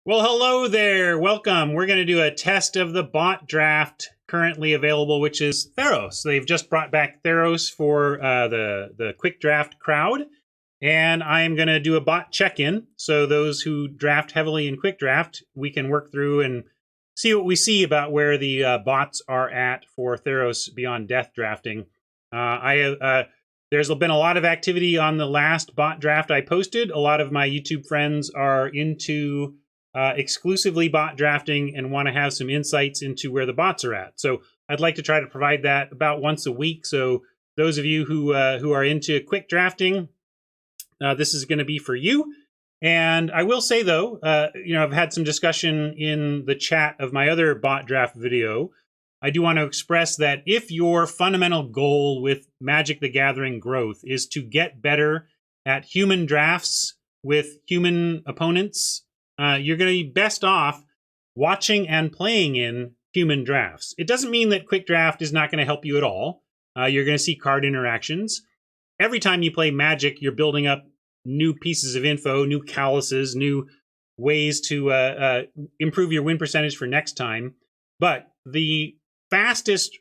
Well, hello there. Welcome. We're going to do a test of the bot draft currently available, which is Theros. They've just brought back Theros for the quick draft crowd. And I'm going to do a bot check-in. So those who draft heavily in quick draft, we can work through and see what we see about where the bots are at for Theros Beyond Death drafting. There's been a lot of activity on the last bot draft I posted. A lot of my YouTube friends are into exclusively bot drafting and want to have some insights into where the bots are at. So I'd like to try to provide that about once a week. So those of you who are into quick drafting, this is going to be for you. And I will say though, I've had some discussion in the chat of my other bot draft video. I do want to express that if your fundamental goal with Magic the Gathering growth is to get better at human drafts with human opponents, you're going to be best off watching and playing in human drafts. It doesn't mean that quick draft is not going to help you at all. You're going to see card interactions. Every time you play Magic, you're building up new pieces of info, new calluses, new ways to improve your win percentage for next time. But the fastest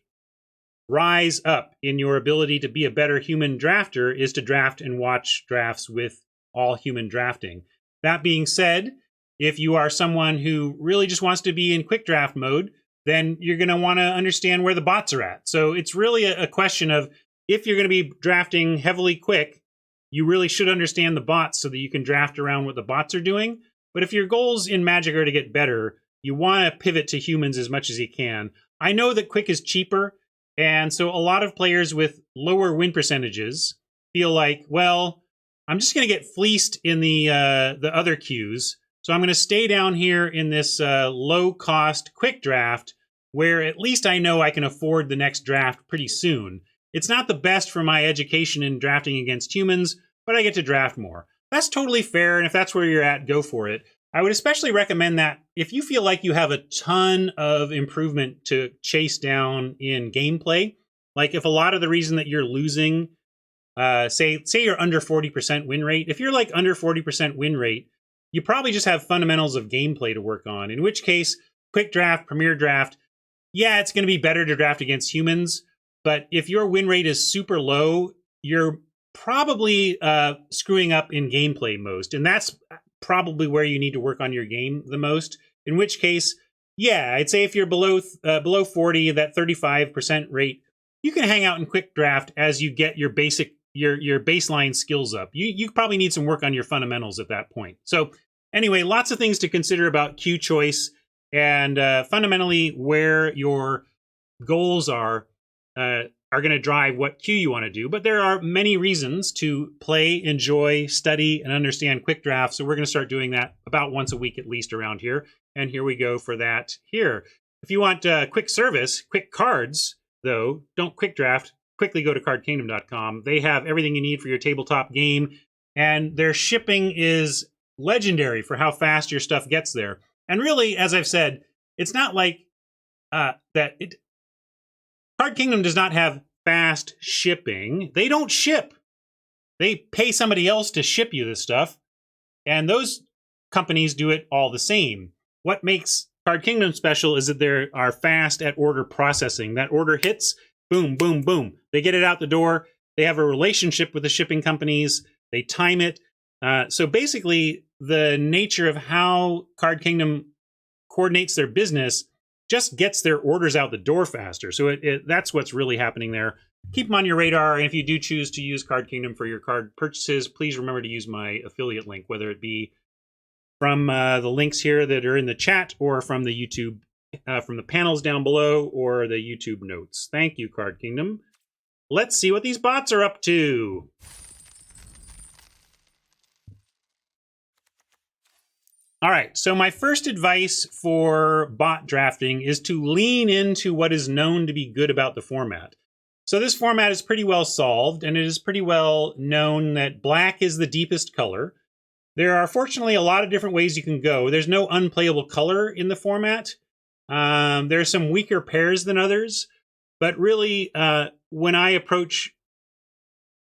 rise up in your ability to be a better human drafter is to draft and watch drafts with all human drafting. That being said, if you are someone who really just wants to be in quick draft mode, then you're going to want to understand where the bots are at. So it's really a question of, if you're going to be drafting heavily quick, you really should understand the bots so that you can draft around what the bots are doing. But if your goals in Magic are to get better, you want to pivot to humans as much as you can. I know that quick is cheaper, and so a lot of players with lower win percentages feel like, well, I'm just going to get fleeced in the other queues. So I'm going to stay down here in this low-cost quick draft where at least I know I can afford the next draft pretty soon. It's not the best for my education in drafting against humans, but I get to draft more. That's totally fair, and if that's where you're at, go for it. I would especially recommend that if you feel like you have a ton of improvement to chase down in gameplay, like if a lot of the reason that you're losing, say you're under 40% win rate, if you're like under 40% win rate, you probably just have fundamentals of gameplay to work on, in which case, quick draft, premier draft, yeah, it's going to be better to draft against humans, but if your win rate is super low, you're probably screwing up in gameplay most, and that's probably where you need to work on your game the most, in which case, yeah, I'd say if you're below 40, that 35% rate, you can hang out in quick draft as you get your baseline skills up. You probably need some work on your fundamentals at that point. So anyway, lots of things to consider about queue choice, and fundamentally where your goals are going to drive what queue you want to do. But there are many reasons to play, enjoy, study, and understand quick draft. So we're going to start doing that about once a week at least around here. And here we go for that here. If you want quick service, quick cards, though, don't quick draft. Quickly go to cardkingdom.com. They have everything you need for your tabletop game, and their shipping is legendary for how fast your stuff gets there. And really, as I've said, it's not like Card Kingdom does not have fast shipping. They don't ship. They pay somebody else to ship you this stuff, and those companies do it all the same. What makes Card Kingdom special is that they are fast at order processing. That order hits, boom, boom, boom. They get it out the door. They have a relationship with the shipping companies. They time it. So basically, the nature of how Card Kingdom coordinates their business just gets their orders out the door faster. So that's what's really happening there. Keep them on your radar, and if you do choose to use Card Kingdom for your card purchases, please remember to use my affiliate link, whether it be from the links here that are in the chat or from the YouTube, from the panels down below or the YouTube notes. Thank you, Card Kingdom. Let's see what these bots are up to. All right, so my first advice for bot drafting is to lean into what is known to be good about the format. So this format is pretty well solved, and it is pretty well known that black is the deepest color. There are fortunately a lot of different ways you can go. There's no unplayable color in the format. There are some weaker pairs than others, but really, when I approach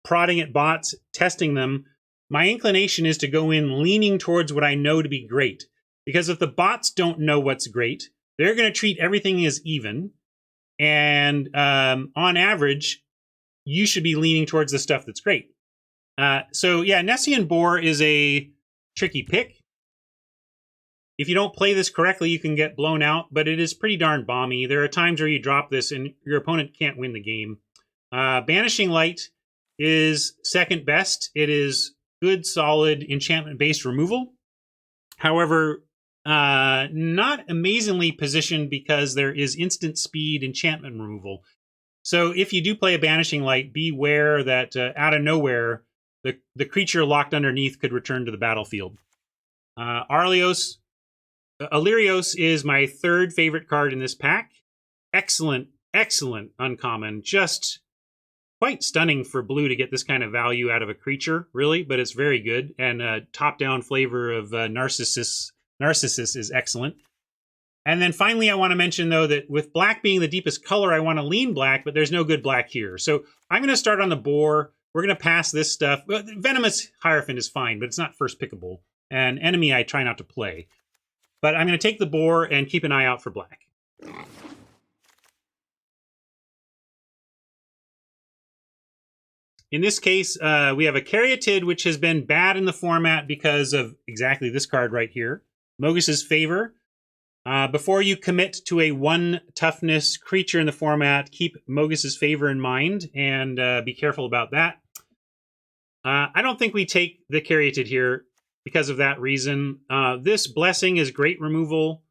prodding at bots, testing them, my inclination is to go in leaning towards what I know to be great. Because if the bots don't know what's great, they're going to treat everything as even. And on average, you should be leaning towards the stuff that's great. So yeah, Nessian Boar is a tricky pick. If you don't play this correctly, you can get blown out, but it is pretty darn bomby. There are times where you drop this and your opponent can't win the game. Banishing Light is second best. It is good, solid, enchantment-based removal. However, not amazingly positioned because there is instant speed enchantment removal. So if you do play a Banishing Light, beware that out of nowhere, the creature locked underneath could return to the battlefield. Illyrios is my third favorite card in this pack. Excellent, excellent uncommon. Just quite stunning for blue to get this kind of value out of a creature, really, but it's very good. And top-down flavor of Narcissus is excellent. And then finally, I want to mention, though, that with black being the deepest color, I want to lean black, but there's no good black here. So I'm going to start on the boar. We're going to pass this stuff. Venomous Hierophant is fine, but it's not first pickable. And enemy I try not to play. But I'm going to take the boar and keep an eye out for black. In this case, we have a Caryatid, which has been bad in the format because of exactly this card right here. Mogus's Favor. Before you commit to a 1 toughness creature in the format, keep Mogus's Favor in mind and be careful about that. I don't think we take the Caryatid here because of that reason. This Blessing is great removal,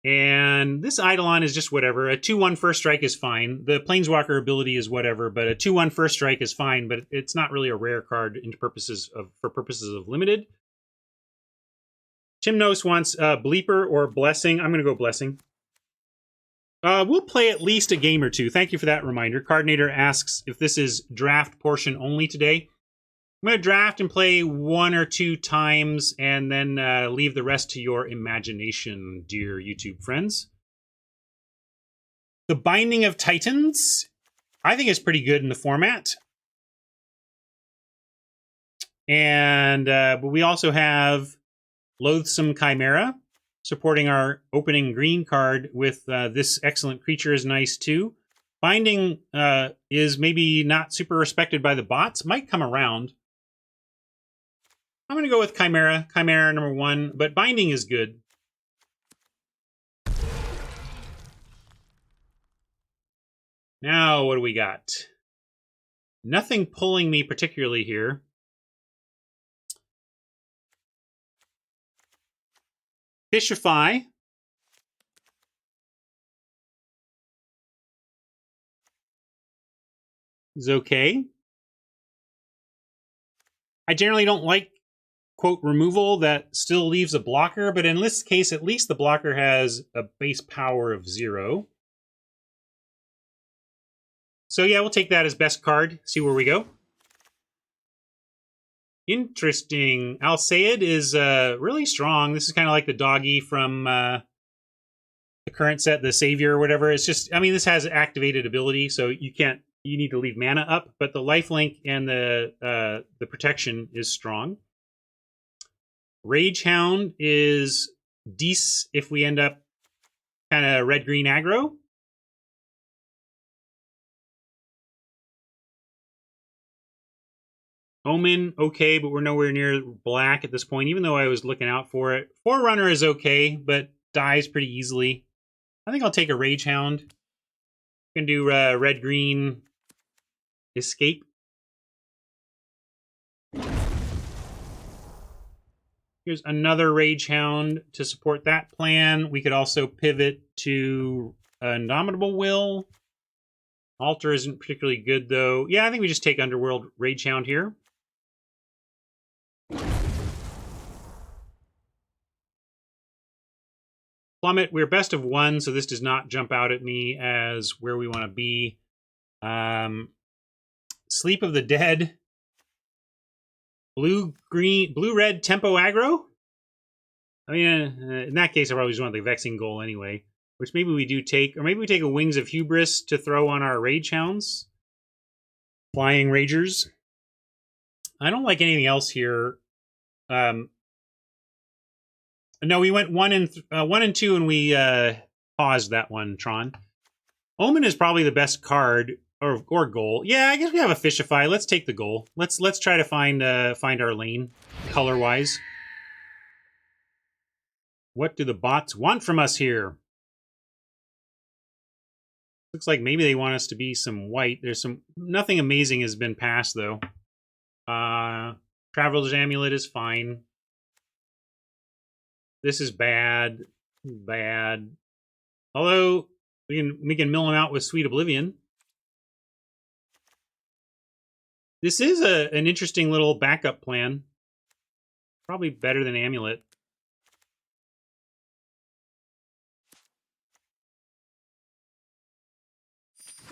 and this Eidolon is just whatever. A 2/1 first strike is fine. The Planeswalker ability is whatever, but a 2/1 first strike is fine, but it's not really a rare card for purposes of limited. Timnos wants Bleeper or Blessing. I'm going to go Blessing. We'll play at least a game or two. Thank you for that reminder. Cardinator asks if this is draft portion only today. I'm going to draft and play 1 or 2 times and then leave the rest to your imagination, dear YouTube friends. The Binding of Titans, I think, is pretty good in the format. And but we also have Loathsome Chimera, supporting our opening green card with this excellent creature is nice too. Binding is maybe not super respected by the bots, might come around. I'm going to go with Chimera number 1, but Binding is good. Now, what do we got? Nothing pulling me particularly here. Fishify. Is okay. I generally don't like quote removal that still leaves a blocker, but in this case, at least the blocker has a base power of 0. So yeah, we'll take that as best card, see where we go. Interesting. Alseid is really strong. This is kind of like the doggy from the current set, the Savior or whatever. It's just, I mean, this has activated ability, so you need to leave mana up, but the lifelink and the protection is strong. Ragehound is decent if we end up kind of red-green aggro. Omen, okay, but we're nowhere near black at this point, even though I was looking out for it. Forerunner is okay, but dies pretty easily. I think I'll take a Ragehound. Can do red-green escape. Here's another Ragehound to support that plan. We could also pivot to Indomitable Will. Altar isn't particularly good, though. Yeah, I think we just take Underworld Ragehound here. Plummet, we're best of 1, so this does not jump out at me as where we want to be. Sleep of the Dead. Blue-red tempo aggro? I mean, in that case, I probably just want the Vexing Goal anyway. Which maybe we do take, or maybe we take a Wings of Hubris to throw on our Ragehounds. Flying Ragers. I don't like anything else here. No, we went 1 and 2, and we paused that one, Tron. Omen is probably the best card, or goal. Yeah, I guess we have a Fishify. Let's take the goal. Let's try to find our lane, color-wise. What do the bots want from us here? Looks like maybe they want us to be some white. There's nothing amazing has been passed, though. Traveler's Amulet is fine. This is bad. Bad. Although, we can mill them out with Sweet Oblivion. This is an interesting little backup plan. Probably better than Amulet.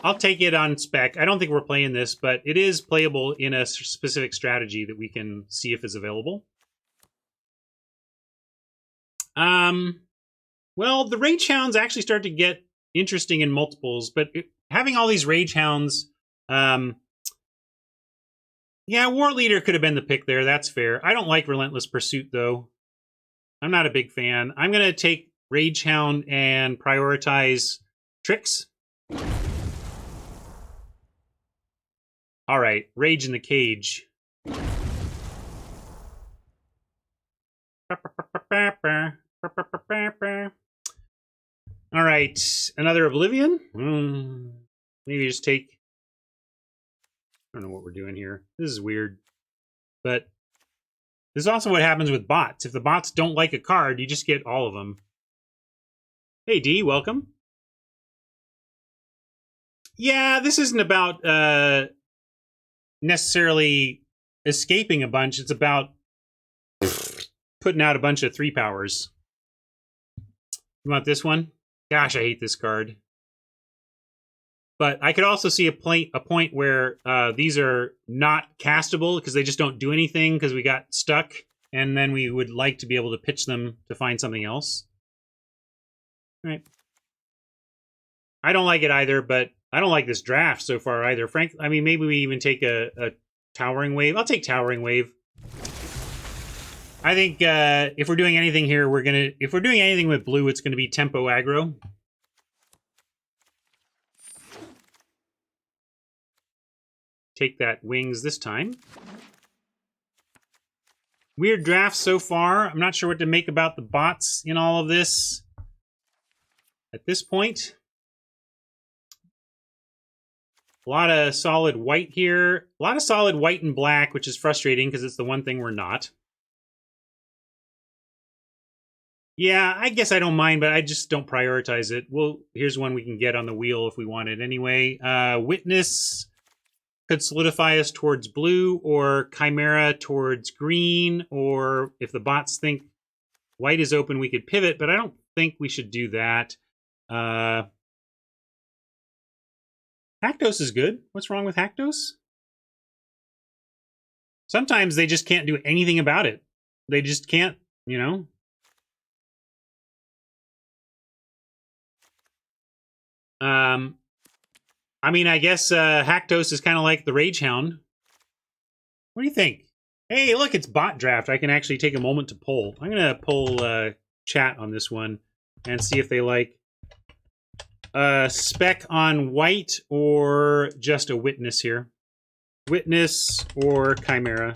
I'll take it on spec. I don't think we're playing this, but it is playable in a specific strategy that we can see if it's available. Well, the Rage Hounds actually start to get interesting in multiples, but having all these Rage Hounds, yeah, War Leader could have been the pick there. That's fair. I don't like Relentless Pursuit, though. I'm not a big fan. I'm going to take Rage Hound and prioritize Tricks. All right, Rage in the Cage. All right, another Oblivion. Maybe just take... I don't know what we're doing here. This is weird. But this is also what happens with bots. If the bots don't like a card, you just get all of them. Hey, D, welcome. Yeah, this isn't about necessarily escaping a bunch. It's about putting out a bunch of 3 powers. You want this one? Gosh, I hate this card. But I could also see a point where these are not castable because they just don't do anything because we got stuck, and then we would like to be able to pitch them to find something else. All right. I don't like it either, but I don't like this draft so far either. Frankly, I mean, maybe we even take a Towering Wave. I'll take Towering Wave. I think if we're doing anything here, if we're doing anything with blue, it's gonna be tempo aggro. Take that Wings this time. Weird draft so far. I'm not sure what to make about the bots in all of this at this point. A lot of solid white here. A lot of solid white and black, which is frustrating because it's the one thing we're not. Yeah, I guess I don't mind, but I just don't prioritize it. Well, here's one we can get on the wheel if we want it anyway. Witness could solidify us towards blue, or Chimera towards green, or if the bots think white is open, we could pivot, but I don't think we should do that. Haktos is good. What's wrong with Haktos? Sometimes they just can't do anything about it. They just can't, you know? I mean, I guess Haktos is kind of like the Rage Hound. What do you think? Hey, look, it's bot draft. I can actually take a moment to poll. I'm going to poll chat on this one and see if they like spec on white or just a Witness here. Witness or Chimera.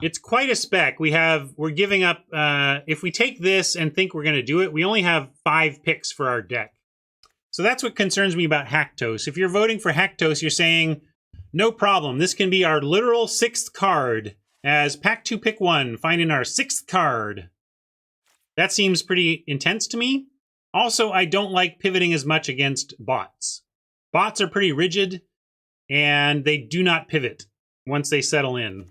It's quite a spec. We're giving up, if we take this and think we're going to do it, we only have 5 picks for our deck. So that's what concerns me about Haktos. If you're voting for Haktos, you're saying, no problem. This can be our literal 6th card. As Pack 2 Pick 1, finding our 6th card. That seems pretty intense to me. Also, I don't like pivoting as much against bots. Bots are pretty rigid, and they do not pivot once they settle in.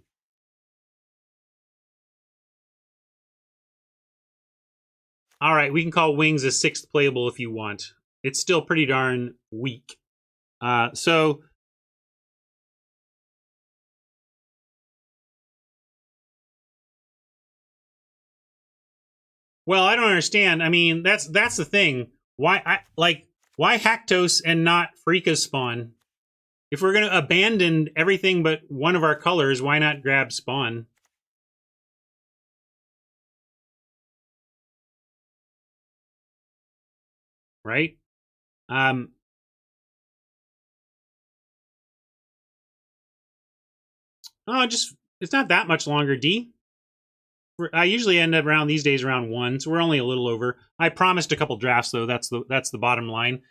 All right, we can call Wings a 6th playable if you want. It's still pretty darn weak. So... Well, I don't understand. I mean, that's the thing. Why Why Haktos and not Freeka's Spawn? If we're going to abandon everything but one of our colors, why not grab Spawn? Right? Oh, it's not that much longer, D. I usually end up around these days around 1, so we're only a little over. I promised a couple drafts, though. That's the bottom line.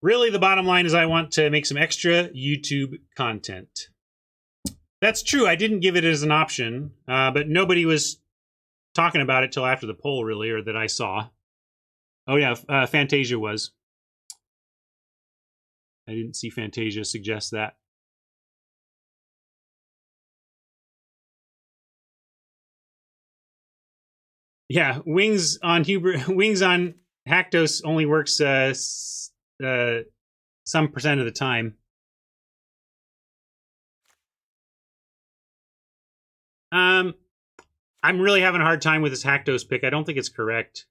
Really, the bottom line is I want to make some extra YouTube content. That's true. I didn't give it as an option, but nobody was talking about it till after the poll, really, or that I saw. Oh, yeah, Fantasia was. I didn't see Fantasia suggest that. Yeah, wings on Haktos only works some percent of the time. I'm really having a hard time with this Haktos pick. I don't think it's correct.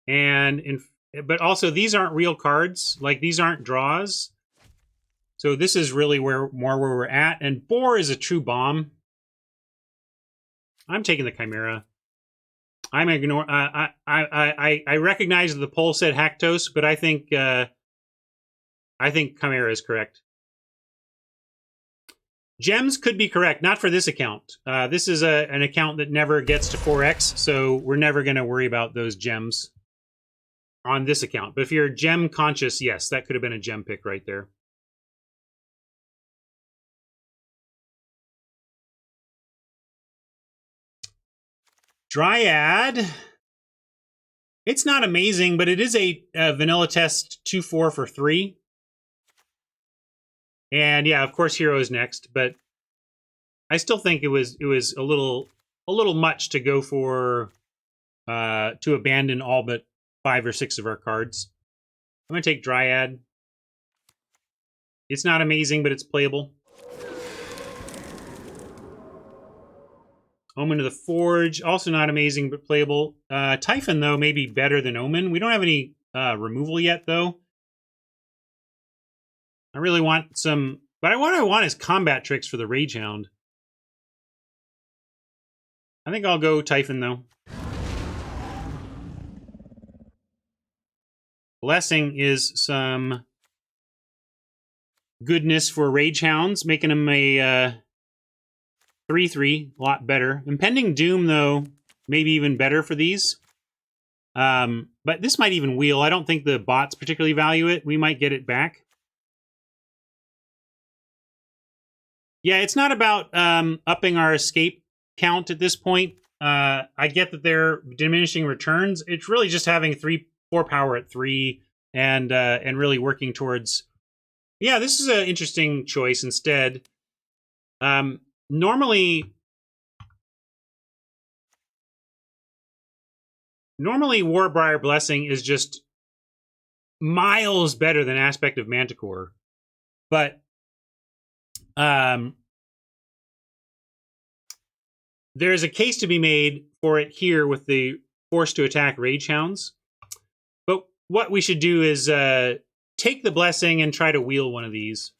But also these aren't real cards. Like, these aren't draws. So this is really where we're at. And Boar is a true bomb. I'm taking the Chimera. I'm ignoring. I recognize that the poll said Haktos, but I think Chimera is correct. Gems could be correct, not for this account. This is an account that never gets to 4x, so we're never going to worry about those gems on this account. But if you're gem conscious, yes, that could have been a gem pick right there. Dryad. It's not amazing, but it is a vanilla test 2/4 for 3. And yeah, of course, Hero is next, but I still think it was a little much to go for to abandon all but 5 or 6 of our cards. I'm gonna take Dryad. It's not amazing, but it's playable. Omen of the Forge, also not amazing, but playable. Typhon, though, may be better than Omen. We don't have any removal yet, though. I really want some... But what I want is combat tricks for the Rage Hound. I think I'll go Typhon, though. Blessing is some goodness for Rage Hounds, making them a 3/3, a lot better. Impending Doom, though, maybe even better for these. But this might even wheel. I don't think the bots particularly value it. We might get it back. Yeah, it's not about upping our escape count at this point. I get that they're diminishing returns. It's really just having 4 power at 3 and really working towards... Yeah, this is an interesting choice instead. Normally Warbriar Blessing is just miles better than Aspect of Manticore. But there's a case to be made for it here with the force to attack Rage Hounds. But what we should do is take the Blessing and try to wheel one of these.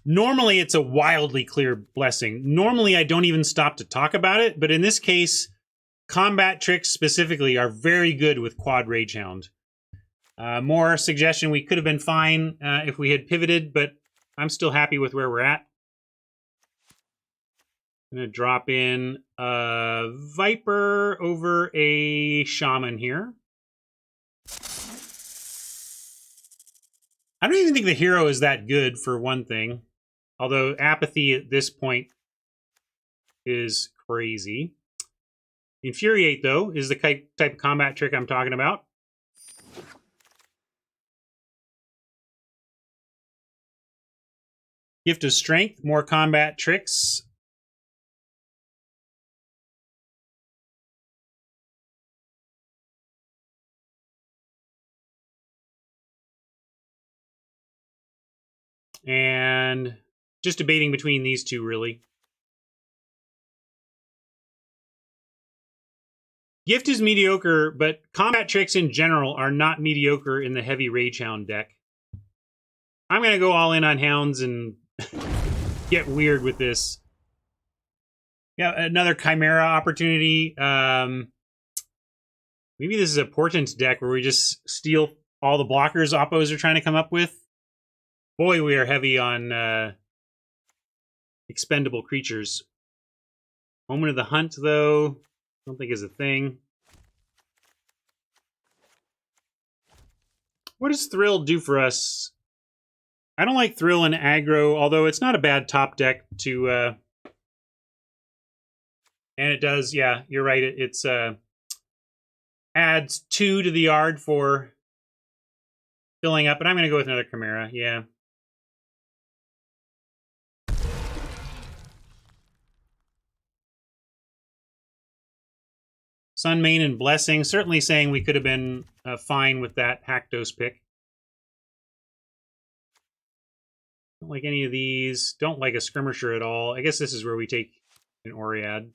Normally, it's a wildly clear Blessing. Normally, I don't even stop to talk about it. But in this case, combat tricks specifically are very good with Quad Rage Hound. More suggestion, we could have been fine if we had pivoted, but I'm still happy with where we're at. I'm going to drop in a Viper over a Shaman here. I don't even think the hero is that good, for one thing. Although Apathy at this point is crazy. Infuriate, though, is the type of combat trick I'm talking about. Gift of Strength, more combat tricks. And just debating between these two, really. Gift is mediocre, but combat tricks in general are not mediocre in the heavy Rage Hound deck. I'm going to go all in on Hounds and get weird with this. Yeah, another Chimera opportunity. Maybe this is a Portent deck where we just steal all the blockers Oppos are trying to come up with. Boy, we are heavy on expendable creatures. Moment of the Hunt, though, I don't think is a thing. What does Thrill do for us? I don't like Thrill and aggro, although it's not a bad top deck to... and it does, yeah, you're right. It's adds 2 to the yard for filling up, but I'm going to go with another Chimera, yeah. Sunmane and Blessing, certainly saying we could have been fine with that Haktos pick. Don't like any of these. Don't like a Skirmisher at all. I guess this is where we take an Oread.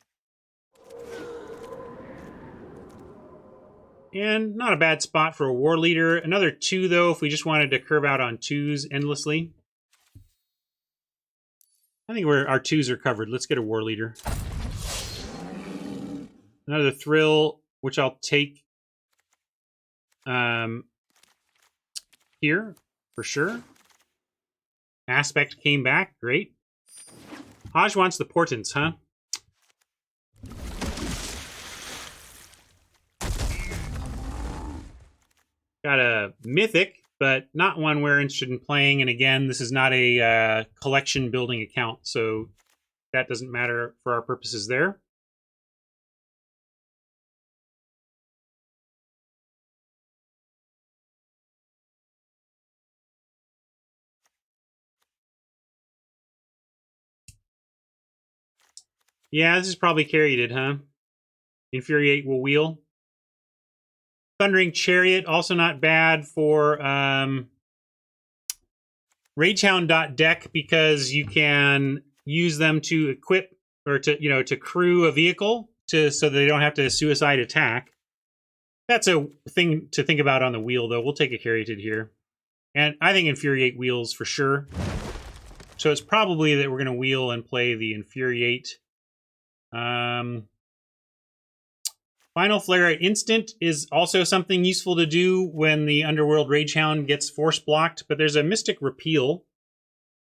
And not a bad spot for a War Leader. Another 2, though, if we just wanted to curve out on 2s endlessly. I think our 2s are covered. Let's get a War Leader. Another Thrill, which I'll take here, for sure. Aspect came back. Great. Haj wants the Portents, huh? Got a Mythic, but not one we're interested in playing. And again, this is not a collection building account, so that doesn't matter for our purposes there. Yeah, this is probably carried it, huh? Infuriate will wheel. Thundering Chariot, also not bad for Ragehound.deck because you can use them to equip or to crew a vehicle so they don't have to suicide attack. That's a thing to think about on the wheel, though. We'll take a Carrieted here. And I think Infuriate wheels for sure. So it's probably that we're going to wheel and play the Infuriate. Final Flare at Instant is also something useful to do when the Underworld Ragehound gets force blocked, but there's a Mystic Repeal.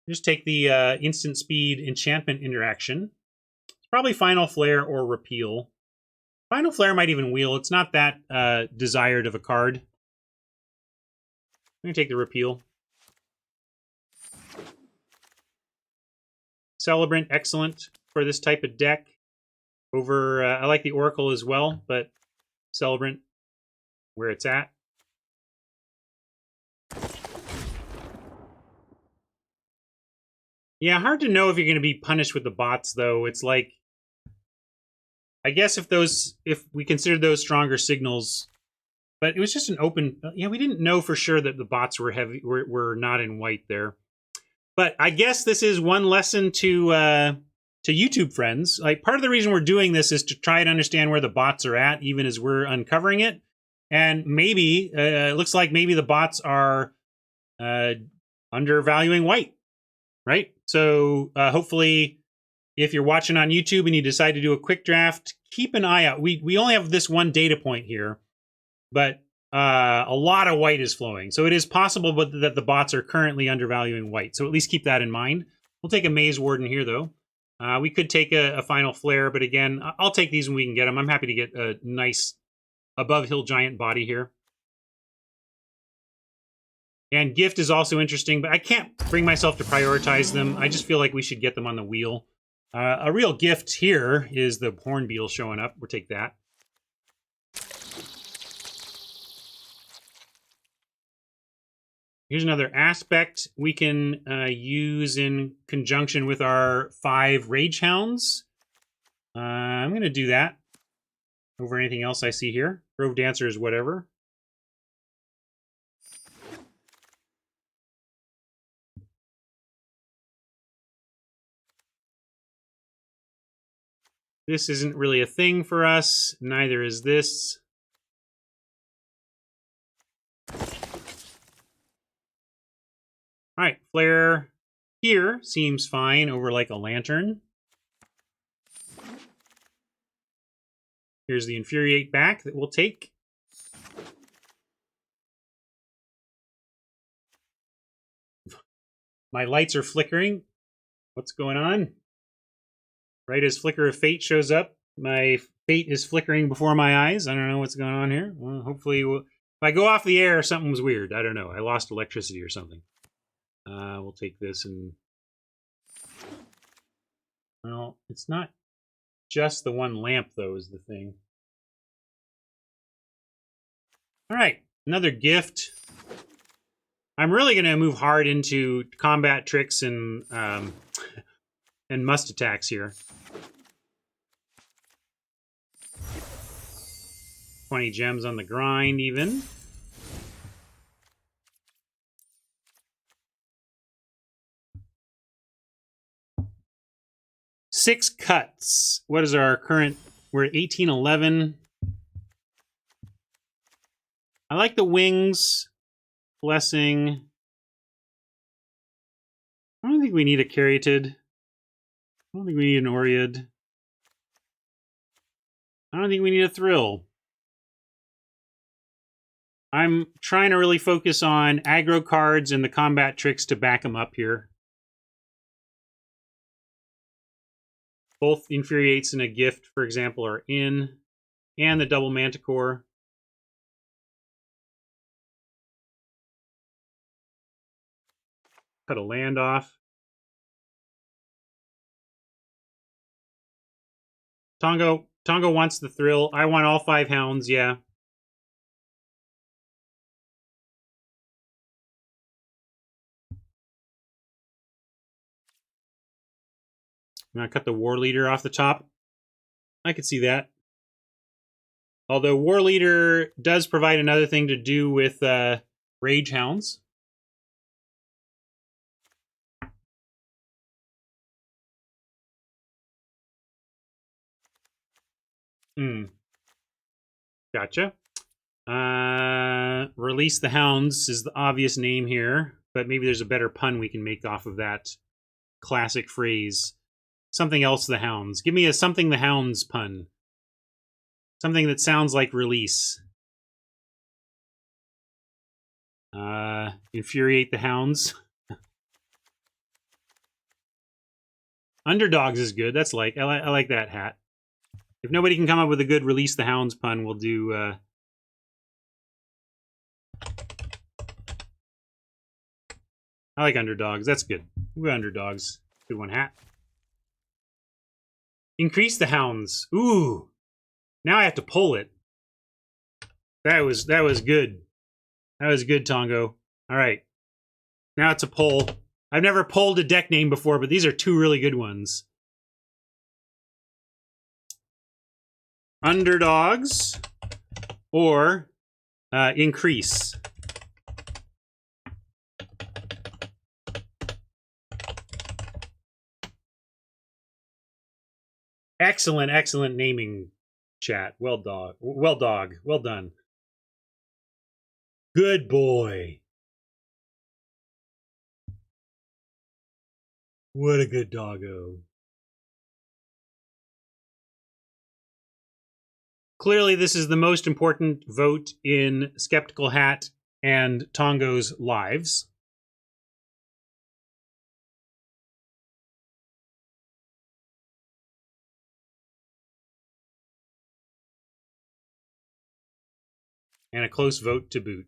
Just take the instant speed enchantment interaction. It's probably Final Flare or Repeal. Final Flare might even wheel. It's not that desired of a card. I'm going to take the Repeal. Celebrant, excellent for this type of deck. Over, I like the Oracle as well, but Celebrant, where it's at. Yeah, hard to know if you're going to be punished with the bots, though. It's like, I guess if we considered those stronger signals, but it was just an open, yeah, we didn't know for sure that the bots were heavy, were not in white there. But I guess this is one lesson to YouTube friends. Like, part of the reason we're doing this is to try and understand where the bots are at, even as we're uncovering it. And maybe, it looks like maybe the bots are undervaluing white, right? So hopefully, if you're watching on YouTube and you decide to do a quick draft, keep an eye out. We only have this one data point here, but a lot of white is flowing. So it is possible that the bots are currently undervaluing white. So at least keep that in mind. We'll take a Maze Warden here, though. We could take a Final Flare, but again, I'll take these when we can get them. I'm happy to get a nice above-hill giant body here. And Gift is also interesting, but I can't bring myself to prioritize them. I just feel like we should get them on the wheel. A real gift here is the Hornbeetle showing up. We'll take that. Here's another aspect we can use in conjunction with our 5 Ragehounds. I'm going to do that over anything else I see here. Grove Dancer is whatever. This isn't really a thing for us. Neither is this. All right, flare here seems fine over like a lantern. Here's the infuriate back that we'll take. My lights are flickering. What's going on? Right as Flicker of Fate shows up, my fate is flickering before my eyes. I don't know what's going on here. Well, hopefully, if I go off the air, something was weird. I don't know. I lost electricity or something. We'll take this and... Well, it's not just the one lamp, though, is the thing. All right, another gift. I'm really going to move hard into combat tricks and must attacks here. 20 gems on the grind, even. Six cuts. What is our current? We're at 1811. I like the wings. Blessing. I don't think we need a Caryatid. I don't think we need an Oread. I don't think we need a Thrill. I'm trying to really focus on aggro cards and the combat tricks to back them up here. Both Infuriates and a Gift, for example, are in. And the double Manticore. Cut a land off. Tongo wants the Thrill. I want all 5 hounds, yeah. I'm going to cut the War Leader off the top. I could see that. Although War Leader does provide another thing to do with Rage Hounds. Gotcha. Release the Hounds is the obvious name here, but maybe there's a better pun we can make off of that classic phrase. Something else the Hounds. Give me a something the Hounds pun. Something that sounds like release. Infuriate the Hounds. Underdogs is good. That's like I like that hat. If nobody can come up with a good release the Hounds pun, we'll do I like Underdogs. That's good. We're Underdogs. Good one, hat. Increase the Hounds. Ooh. Now I have to pull it. That was good. That was good, Tongo. All right. Now it's a pull. I've never pulled a deck name before, but these are 2 really good ones. Underdogs or Increase. Excellent naming, chat. Well done. Good boy. What a good doggo. Clearly, this is the most important vote in Skeptical Hat and Tongo's lives. And a close vote to boot.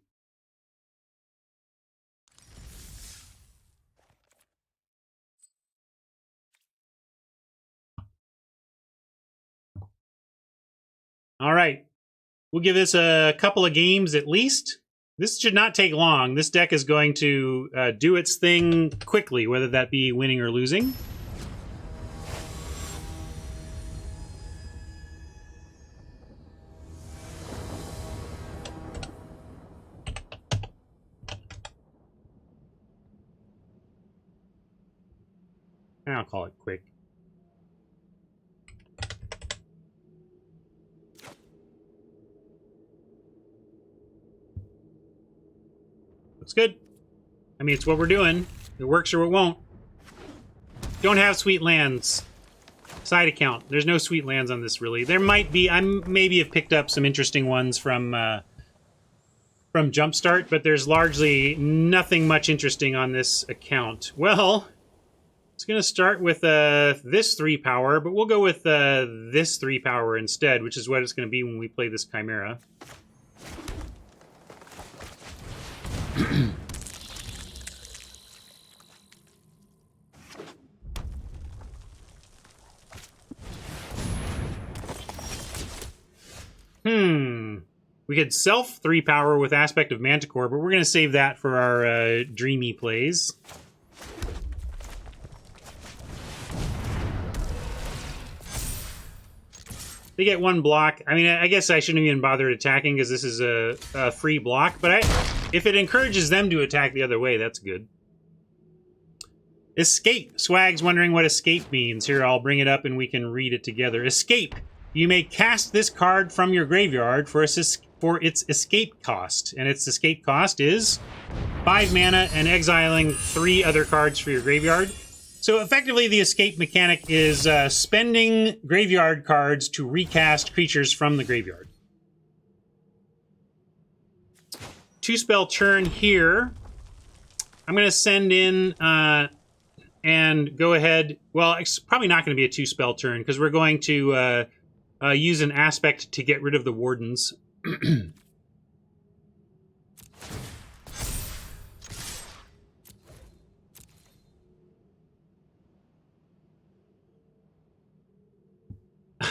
All right. We'll give this a couple of games at least. This should not take long. This deck is going to do its thing quickly, whether that be winning or losing. I'll call it quick. It's good. I mean, it's what we're doing. It works or it won't. Don't have sweet lands. Side account. There's no sweet lands on this, really. There might be. I maybe have picked up some interesting ones from Jumpstart, but there's largely nothing much interesting on this account. Well, it's going to start with this 3 power, but we'll go with this 3 power instead, which is what it's going to be when we play this Chimera. We could self 3 power with Aspect of Manticore, but we're going to save that for our dreamy plays. They get 1 block. I mean, I guess I shouldn't even bother attacking because this is a free block, but if it encourages them to attack the other way, that's good. Escape. Swag's wondering what escape means. Here, I'll bring it up and we can read it together. Escape. You may cast this card from your graveyard for its escape cost. And its escape cost is 5 mana and exiling 3 other cards for your graveyard. So effectively, the escape mechanic is spending graveyard cards to recast creatures from the graveyard. 2-spell turn here. I'm going to send in and go ahead. Well, it's probably not going to be a 2-spell turn because we're going to use an aspect to get rid of the wardens.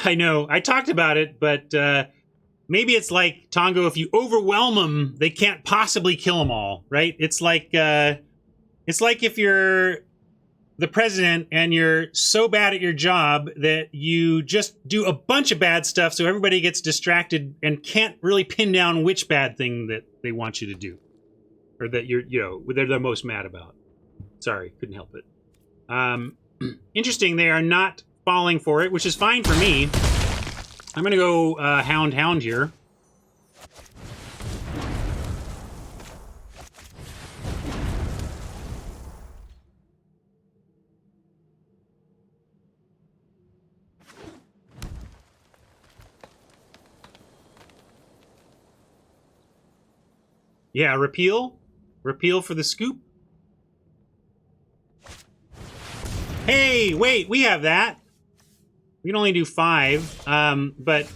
I know. I talked about it, but maybe it's like, Tongo, if you overwhelm them, they can't possibly kill them all, right? It's like if you're the president and you're so bad at your job that you just do a bunch of bad stuff so everybody gets distracted and can't really pin down which bad thing that they want you to do. Or that they're the most mad about. Sorry, couldn't help it. Interesting, they are not falling for it, which is fine for me. I'm gonna go Hound here. Yeah, repeal. Repeal for the scoop. Hey, wait, we have that. We can only do 5, but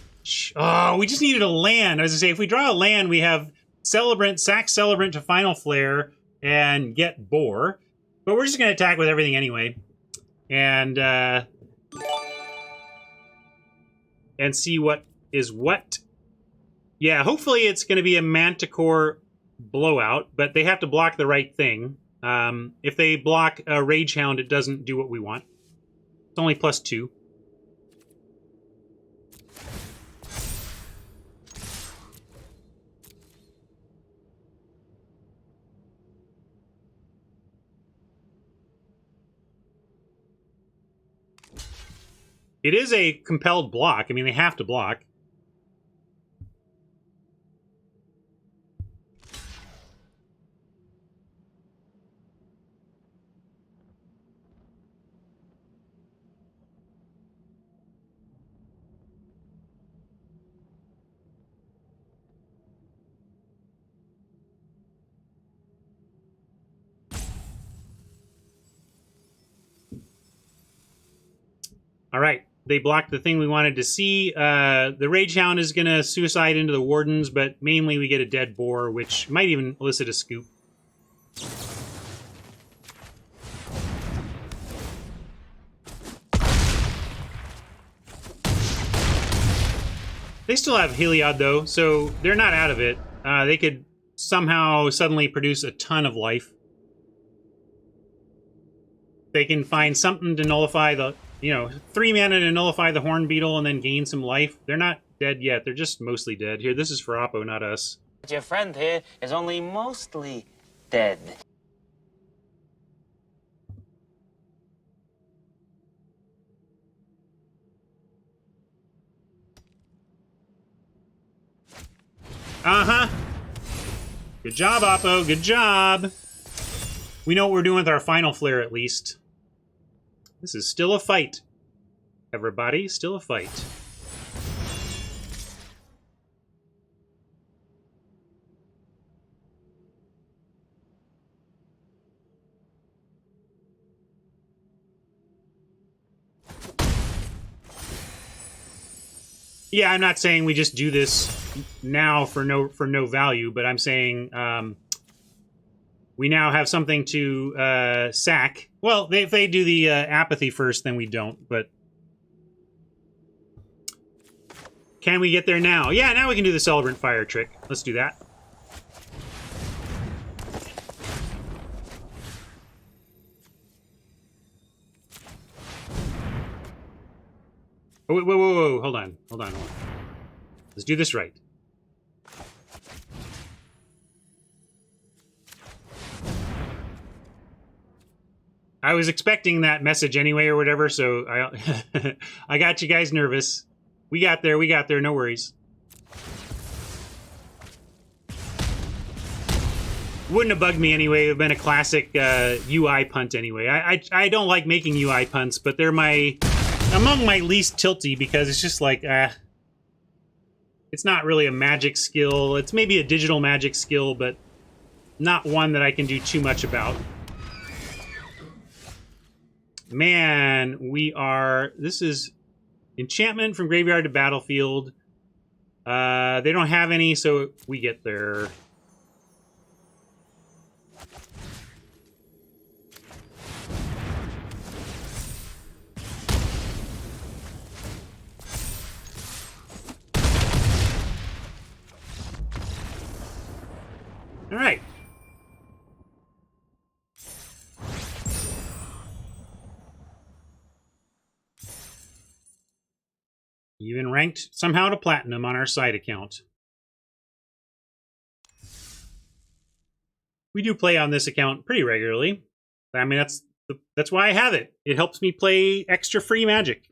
we just needed a land. As I say, if we draw a land, we have Celebrant, sack Celebrant to Final Flare, and get Boar. But we're just going to attack with everything anyway, and see what is what. Yeah, hopefully it's going to be a Manticore blowout, but they have to block the right thing. If they block a Rage Hound, it doesn't do what we want. It's only +2. It is a compelled block. I mean, they have to block. All right. They blocked the thing we wanted to see. The Rage Hound is going to suicide into the Wardens, but mainly we get a dead Boar, which might even elicit a scoop. They still have Heliod, though, so they're not out of it. They could somehow suddenly produce a ton of life. They can find something to nullify the... 3 mana to nullify the Horn Beetle and then gain some life. They're not dead yet. They're just mostly dead. Here, this is for Oppo, not us. Your friend here is only mostly dead. Good job, Oppo. Good job. We know what we're doing with our final flare, at least. This is still a fight. Everybody, still a fight. Yeah, I'm not saying we just do this now for no value, but I'm saying we now have something to sack. Well, if they do the apathy first, then we don't, but can we get there now? Yeah, now we can do the Celebrant Fire trick. Let's do that. Oh, whoa. Hold on. Let's do this right. I was expecting that message anyway or whatever, so I got you guys nervous. We got there, no worries. Wouldn't have bugged me anyway. It would have been a classic UI punt anyway. I don't like making UI punts, but they're among my least tilty because it's just like, it's not really a magic skill. It's maybe a digital magic skill, but not one that I can do too much about. Man, this is enchantment from graveyard to battlefield. They don't have any, so we get there. All right. Even ranked somehow to platinum on our side account. We do play on this account pretty regularly. I mean, that's why I have it. It helps me play extra free Magic.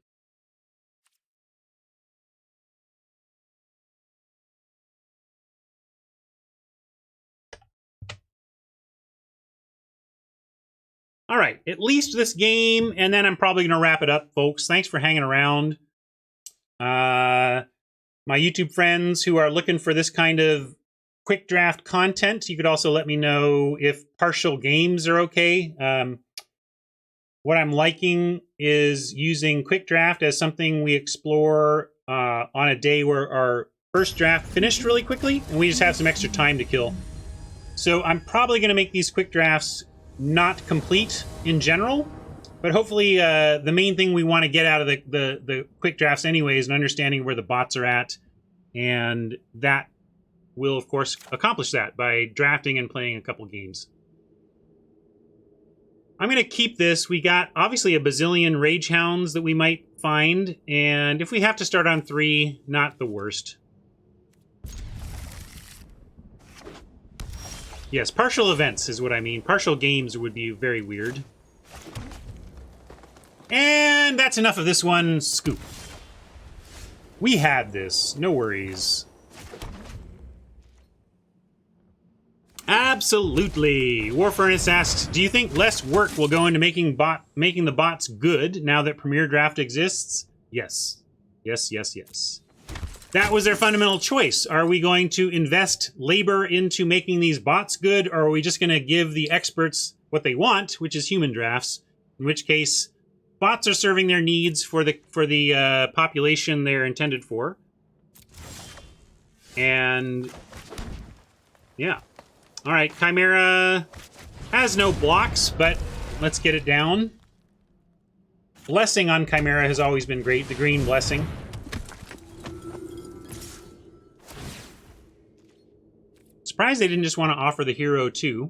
All right, at least this game, and then I'm probably going to wrap it up, folks. Thanks for hanging around. My YouTube friends who are looking for this kind of quick draft content, you could also let me know if partial games are okay. What I'm liking is using quick draft as something we explore on a day where our first draft finished really quickly, and we just have some extra time to kill. So I'm probably going to make these quick drafts not complete in general, but hopefully the main thing we want to get out of the quick drafts anyway is an understanding where the bots are at, and that will, of course, accomplish that by drafting and playing a couple games. I'm going to keep this. We got, obviously, a bazillion Rage Hounds that we might find, and if we have to start on 3, not the worst. Yes, partial events is what I mean. Partial games would be very weird. And that's enough of this one. Scoop. We had this. No worries. Absolutely. War Furnace asks, do you think less work will go into making the bots good now that Premier Draft exists? Yes. Yes. That was their fundamental choice. Are we going to invest labor into making these bots good, or are we just going to give the experts what they want, which is human drafts? In which case, bots are serving their needs for the population they're intended for. And yeah. All right, Chimera has no blocks, but let's get it down. Blessing on Chimera has always been great, the green blessing. Surprised they didn't just want to offer the hero too.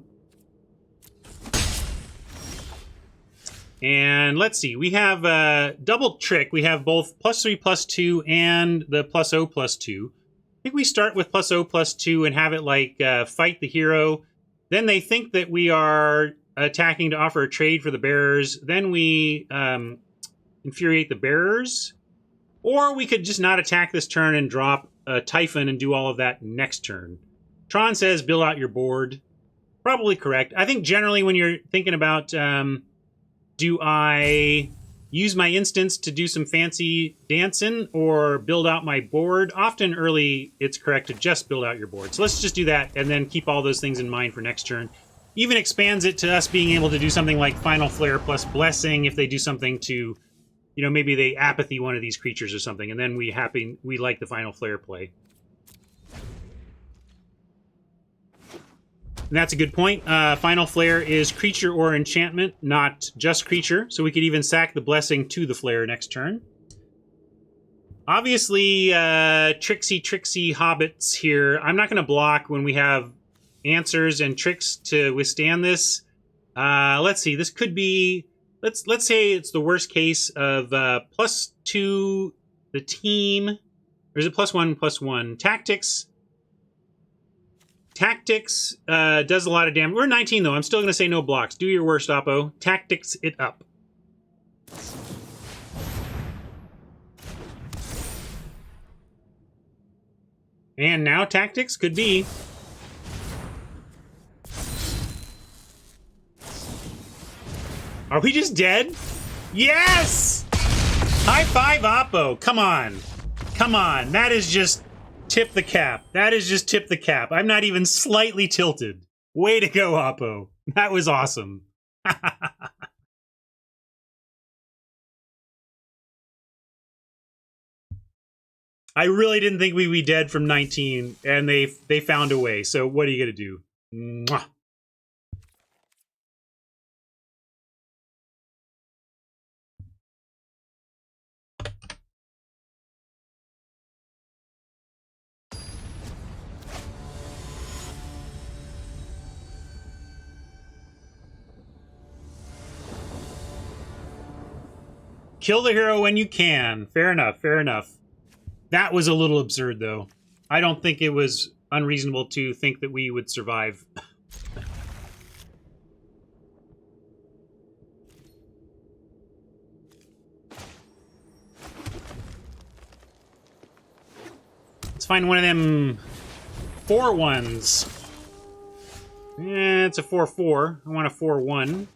And let's see, we have a double trick. We have both +3/+2 and the +0/+2. I think we start with +0/+2 and have it like fight the hero. Then they think that we are attacking to offer a trade for the bearers. Then we infuriate the bearers. Or we could just not attack this turn and drop a Typhon and do all of that next turn. Tron says build out your board. Probably correct. I think generally when you're thinking about do I use my instance to do some fancy dancing or build out my board, often early it's correct to just build out your board. So let's just do that and then keep all those things in mind for next turn. Even expands it to us being able to do something like Final Flare plus Blessing if they do something to, you know, maybe they apathy one of these creatures or something, and then we like the Final Flare play. And that's a good point. Final Flare is creature or enchantment, not just creature. So we could even sack the Blessing to the Flare next turn. Obviously, tricksy hobbits here. I'm not going to block when we have answers and tricks to withstand this. Let's see. This could be... Let's say it's the worst case of +2 the team. Or is it +1/+1? Tactics... Tactics does a lot of damage. We're 19, though. I'm still going to say no blocks. Do your worst, Oppo. Tactics it up. And now Tactics could be... Are we just dead? Yes! High five, Oppo. Come on. Come on. That is just... tip the cap. That is just tip the cap. I'm not even slightly tilted. Way to go, Oppo. That was awesome. I really didn't think we'd be dead from 19, and they found a way. So what are you going to do? Mwah. Kill the hero when you can. Fair enough, fair enough. That was a little absurd, though. I don't think it was unreasonable to think that we would survive. Let's find one of them 4/1s. It's a 4/4. I want a 4/1.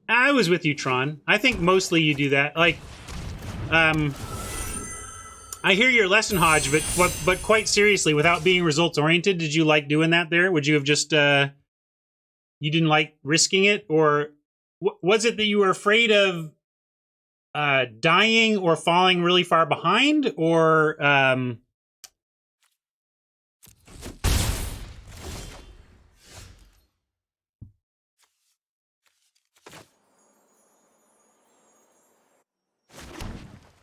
I was with you, Tron. I think mostly you do that. Like, I hear your lesson, Hodge, but quite seriously, without being results oriented, did you like doing that there? Would you have just you didn't like risking it, or was it that you were afraid of dying or falling really far behind, or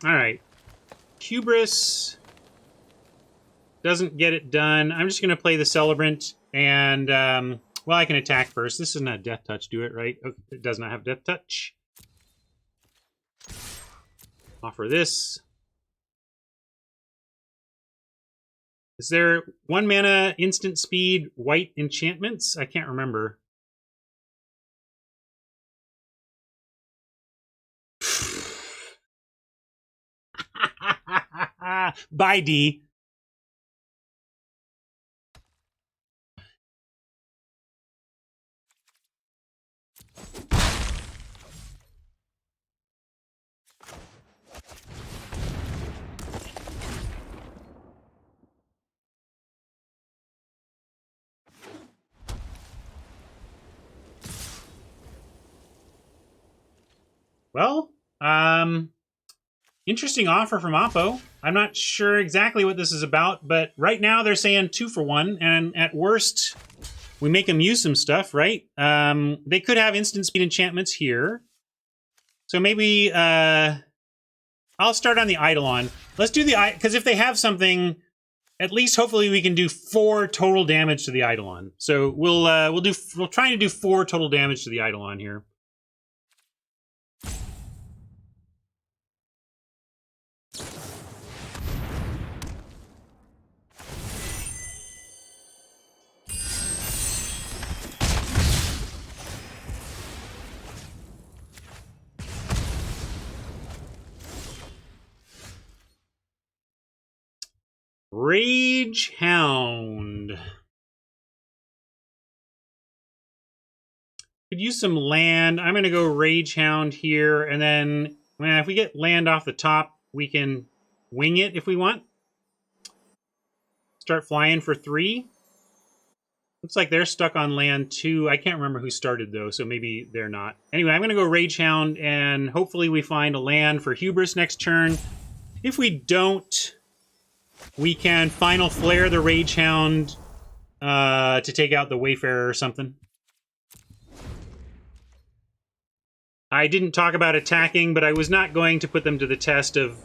all right. Hubris doesn't get it done. I'm just going to play the Celebrant, and, well, I can attack first. This is not Death Touch, do it, right? Okay, it does not have Death Touch. Offer this. Is there 1 mana, instant speed, white enchantments? I can't remember. Bye, D. Well, interesting offer from Oppo. I'm not sure exactly what this is about, but right now they're saying 2 for 1, and at worst, we make them use some stuff, right? They could have instant speed enchantments here. So maybe I'll start on the Eidolon. Let's do the because if they have something, at least hopefully we can do 4 total damage to the Eidolon. So we'll try to do 4 total damage to the Eidolon here. Rage Hound. Could use some land. I'm going to go Rage Hound here, and then if we get land off the top, we can wing it if we want. Start flying for 3. Looks like they're stuck on land 2. I can't remember who started, though, so maybe they're not. Anyway, I'm going to go Rage Hound, and hopefully we find a land for Hubris next turn. If we don't, we can Final Flare the Rage Hound to take out the Wayfarer or something. I didn't talk about attacking, but I was not going to put them to the test of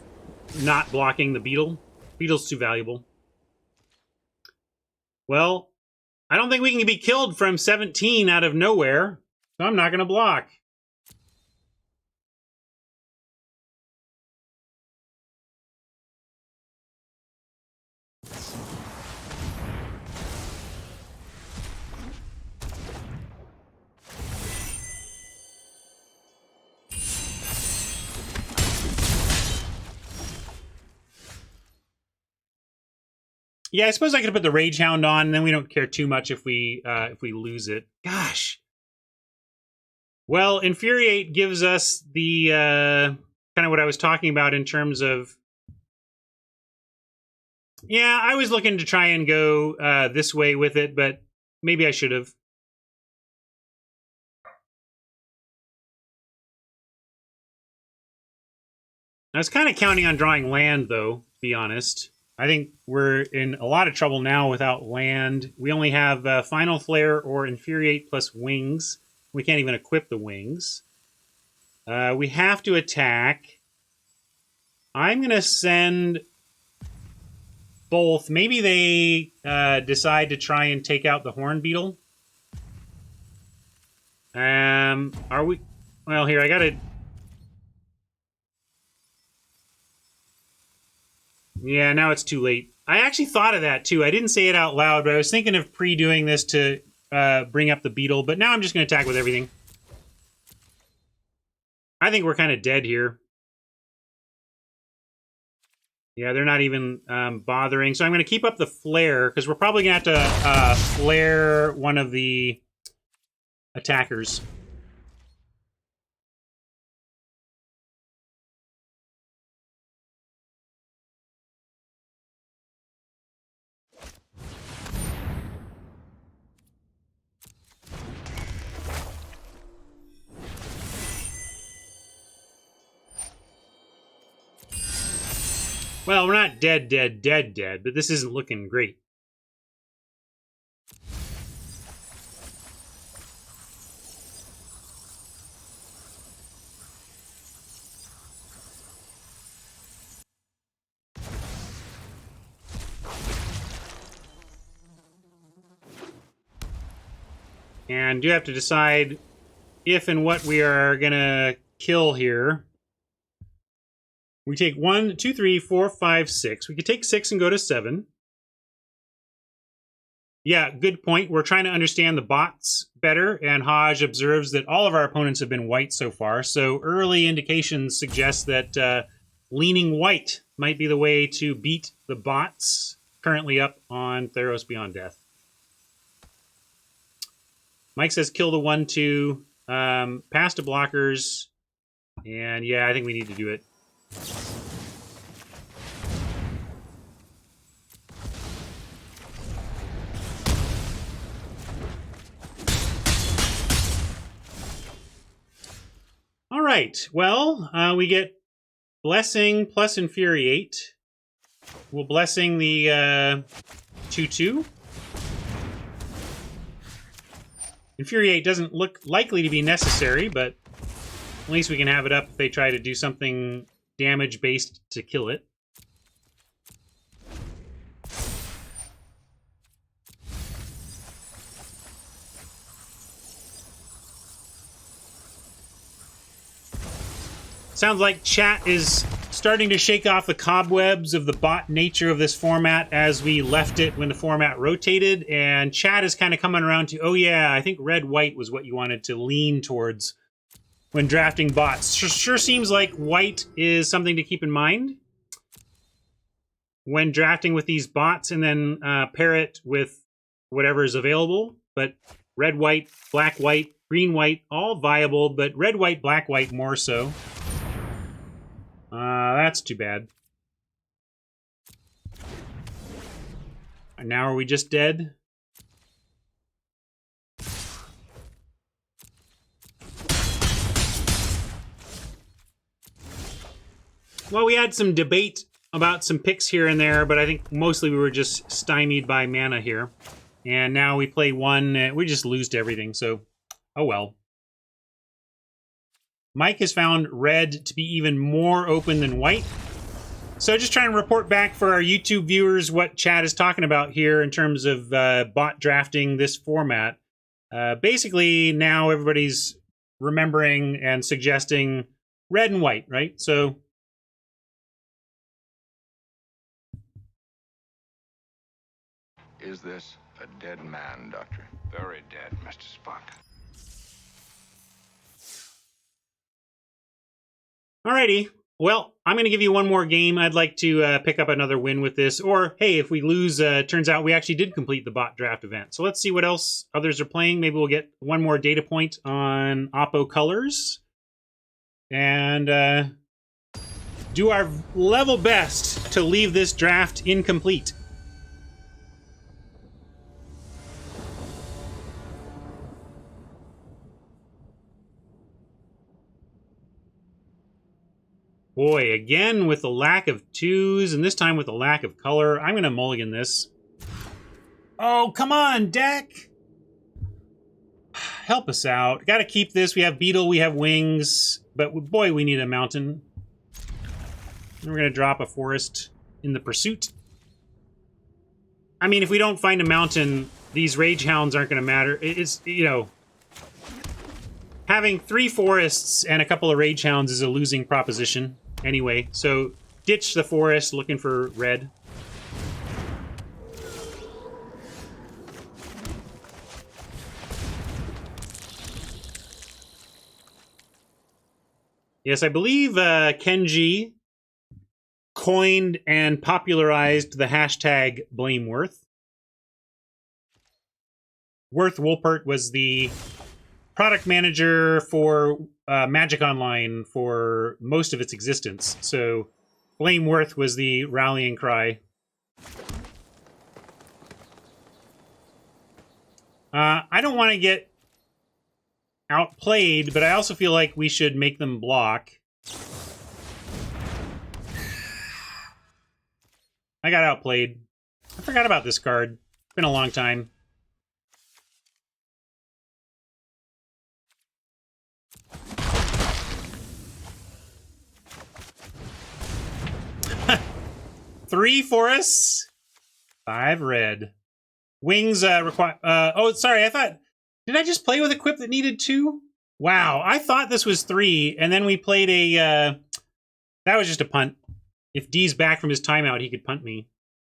not blocking the Beetle. Beetle's too valuable. Well, I don't think we can be killed from 17 out of nowhere, so I'm not going to block. Yeah, I suppose I could put the Rage Hound on, and then we don't care too much if we lose it. Gosh. Well, Infuriate gives us the kind of what I was talking about in terms of... Yeah, I was looking to try and go this way with it, but maybe I should have. I was kind of counting on drawing land, though, to be honest. I think we're in a lot of trouble now without land. We only have Final Flare or Infuriate plus Wings. We can't even equip the Wings. We have to attack. I'm going to send both. Maybe they decide to try and take out the Horn Beetle. Are we... Well, here, I got to... Yeah, now it's too late. I actually thought of that, too. I didn't say it out loud, but I was thinking of pre-doing this to bring up the Beetle, but now I'm just going to attack with everything. I think we're kind of dead here. Yeah, they're not even bothering. So I'm going to keep up the Flare, because we're probably going to have to flare one of the attackers. Well, we're not dead, but this isn't looking great. And do have to decide if and what we are going to kill here. We take 1, 2, 3, 4, 5, 6. We could take 6 and go to 7. Yeah, good point. We're trying to understand the bots better, and Hodge observes that all of our opponents have been white so far, so early indications suggest that leaning white might be the way to beat the bots currently up on Theros Beyond Death. Mike says kill the 1-2, pass to blockers, and yeah, I think we need to do it. All right, well, we get Blessing plus Infuriate. We'll Blessing the 2-2. Infuriate doesn't look likely to be necessary, but at least we can have it up if they try to do something damage-based to kill it. Sounds like chat is starting to shake off the cobwebs of the bot nature of this format as we left it when the format rotated, and chat is kind of coming around to, oh yeah, I think red-white was what you wanted to lean towards when drafting bots. Sure seems like white is something to keep in mind. when drafting with these bots, and then pair it with whatever is available. But red, white, black, white, green, white, all viable, but red, white, black, white more so. That's too bad. And now are we just dead? Well, we had some debate about some picks here and there, but I think mostly we were just stymied by mana here. And now we play one, we just lose to everything, so oh well. Mike has found red to be even more open than white. So just trying to report back for our YouTube viewers what Chad is talking about here in terms of bot drafting this format. Basically, now everybody's remembering and suggesting red and white, right? So is this a dead man, Doctor? Very dead, Mr. Spock. Alrighty. Well, I'm going to give you one more game. I'd like to pick up another win with this. Or, hey, if we lose, turns out we actually did complete the bot draft event. So let's see what else others are playing. Maybe we'll get one more data point on Oppo colors. And do our level best to leave this draft incomplete. Boy, again with the lack of twos, and this time with the lack of color, I'm going to mulligan this. Oh, come on, deck! Help us out. Got to keep this. We have Beetle, we have Wings, but boy, we need a mountain. And we're going to drop a forest in the pursuit. I mean, if we don't find a mountain, these Rage Hounds aren't going to matter. It's, you know, having 3 forests and a couple of Rage Hounds is a losing proposition. Anyway, so ditch the forest, looking for red. Yes, I believe Kenji coined and popularized the hashtag BlameWorth. Worth Wolpert was the product manager for Magic Online for most of its existence. So BlameWorth was the rallying cry. I don't want to get outplayed, but I also feel like we should make them block. I got outplayed. I forgot about this card. It's been a long time. Three forests, 5 red. Wings require... oh, sorry, I thought... Did I just play with Equip that needed 2? Wow, I thought this was 3, and then we played a... that was just a punt. If D's back from his timeout, he could punt me.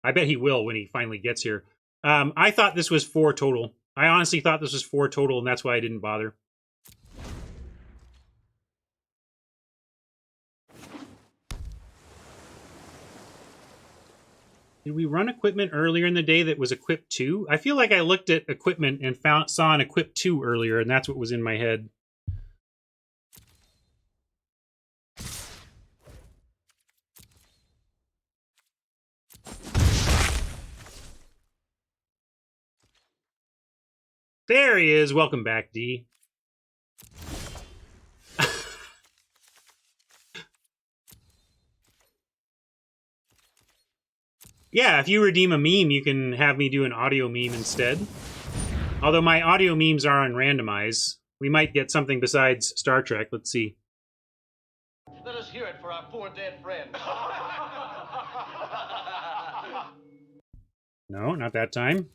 I bet he will when he finally gets here. I thought this was 4 total. I honestly thought this was 4 total, and that's why I didn't bother. Did we run equipment earlier in the day that was Equip 2? I feel like I looked at equipment and saw an Equip 2 earlier, and that's what was in my head. There he is. Welcome back, D. Yeah, if you redeem a meme, you can have me do an audio meme instead. Although my audio memes are on randomize. We might get something besides Star Trek. Let's see. Let us hear it for our poor dead friend. No, not that time.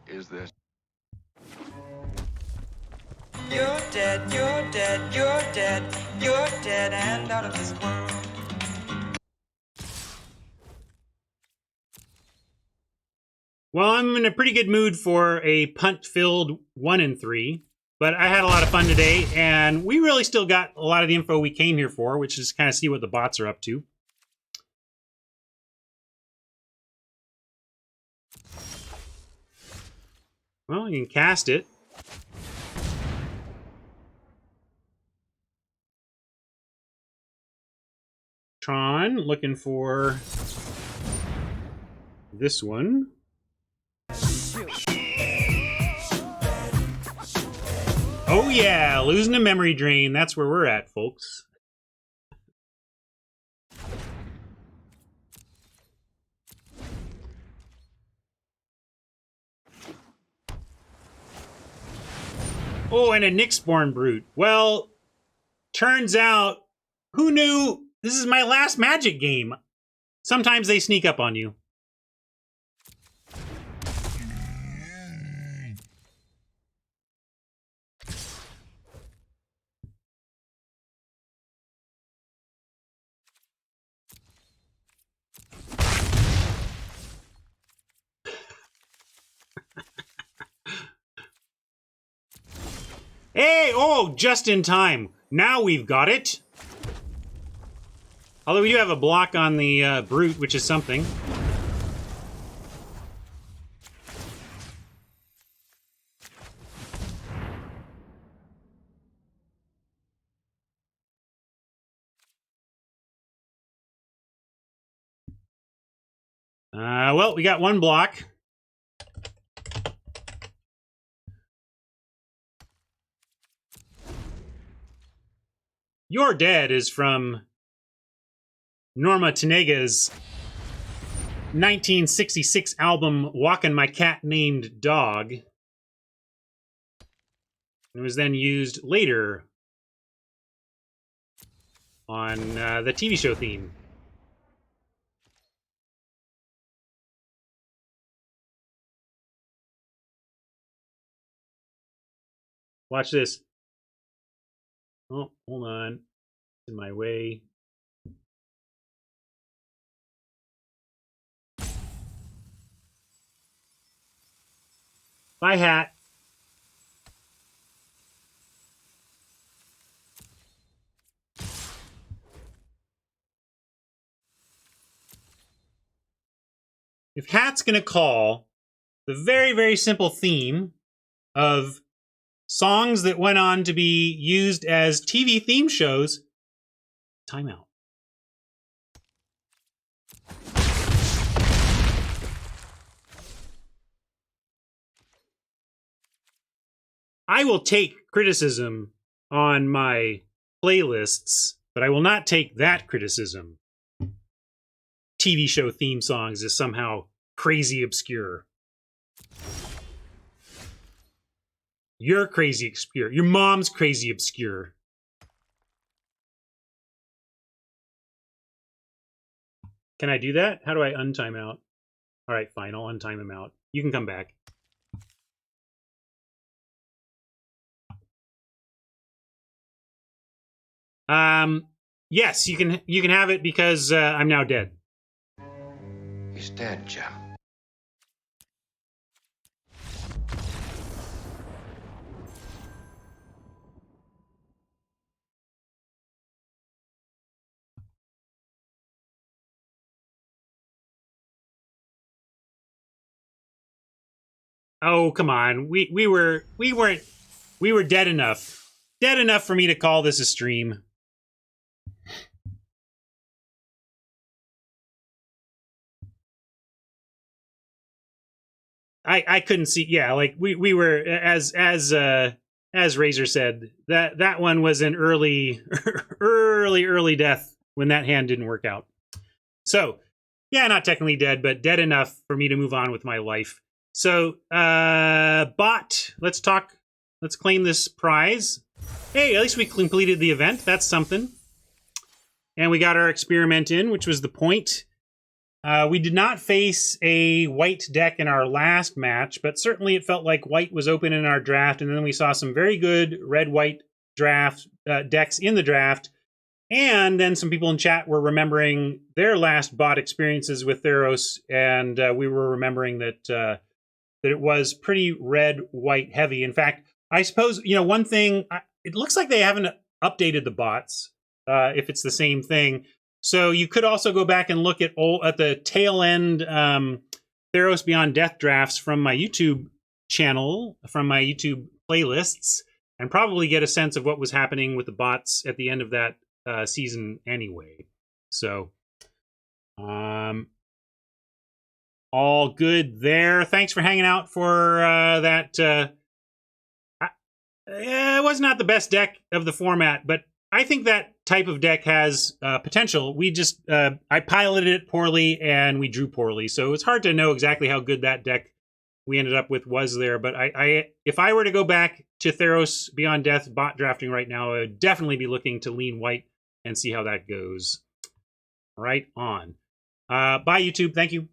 Is this? You're dead, you're dead, you're dead, you're dead and out of this world. Well, I'm in a pretty good mood for a punt-filled 1 and 3, but I had a lot of fun today, and we really still got a lot of the info we came here for, which is kind of see what the bots are up to. Well, you can cast it. Tron, looking for this one. Oh yeah, losing a memory drain. That's where we're at, folks. Oh, and a Nyxborn Brute. Well, turns out, who knew this is my last Magic game? Sometimes they sneak up on you. Hey, oh, just in time. Now we've got it. Although we do have a block on the Brute, which is something. Well, we got one block. You're Dead is from Norma Tanega's 1966 album Walkin' My Cat Named Dog. It was then used later on the TV show theme. Watch this. Oh, hold on. It's in my way. Bye, hat. If Hat's going to call the very, very simple theme of songs that went on to be used as TV theme shows, timeout. I will take criticism on my playlists, but I will not take that criticism. TV show theme songs is somehow crazy obscure. You're crazy obscure. Your mom's crazy obscure. Can I do that? How do I untime out? All right, fine. I'll untime him out. You can come back. Yes, you can have it because I'm now dead. He's dead, Jim. Oh, come on. We were dead enough. Dead enough for me to call this a stream. I couldn't see. Yeah, like we were as Razor said, that one was an early death when that hand didn't work out. So, yeah, not technically dead, but dead enough for me to move on with my life. So, bot, let's claim this prize. Hey, at least we completed the event. That's something. And we got our experiment in, which was the point. We did not face a white deck in our last match, but certainly it felt like white was open in our draft, and then we saw some very good red-white draft decks in the draft, And then some people in chat were remembering their last bot experiences with Theros, and we were remembering that it was pretty red, white heavy. In fact, I suppose, one thing, it looks like they haven't updated the bots, if it's the same thing. So you could also go back and look at the tail end Theros Beyond Death drafts from my YouTube channel, from my YouTube playlists, and probably get a sense of what was happening with the bots at the end of that season anyway. So, all good there. Thanks for hanging out for that. It was not the best deck of the format, but I think that type of deck has potential. We just, I piloted it poorly and we drew poorly. So it's hard to know exactly how good that deck we ended up with was there. But if I were to go back to Theros Beyond Death bot drafting right now, I would definitely be looking to lean white and see how that goes. Right on. Bye, YouTube. Thank you.